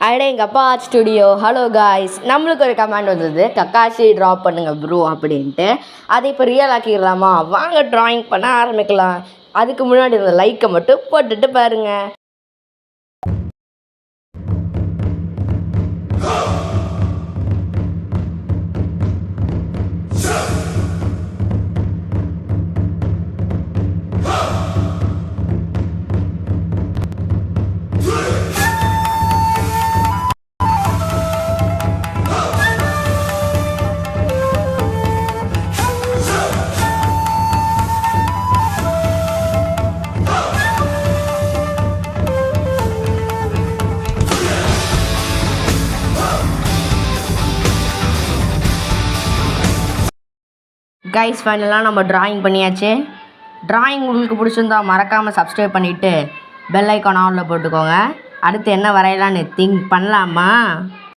அடேங்கப்பா studio. Hello guys, நம்மளுக்கு ஒரு கமெண்ட் வந்தது, கக்காசி ட்ராப் பண்ணுங்க ப்ரோ அப்படின்ட்டு. அதை இப்போ ரியல் ஆக்கிடலாமா? வாங்க ட்ராயிங் பண்ண ஆரம்பிக்கலாம். அதுக்கு முன்னாடி இருந்த லைக்கை மட்டும் போட்டுட்டு பாருங்க. கைஸ், ஃபைனலாக நம்ம ட்ராயிங் பண்ணியாச்சு. ட்ராயிங் உங்களுக்கு பிடிச்சிருந்தா மறக்காமல் சப்ஸ்கிரைப் பண்ணிவிட்டு பெல் ஐக்கான் ஆனில் போட்டுக்கோங்க. அடுத்து என்ன வரையலான்னு திங்க் பண்ணலாமா?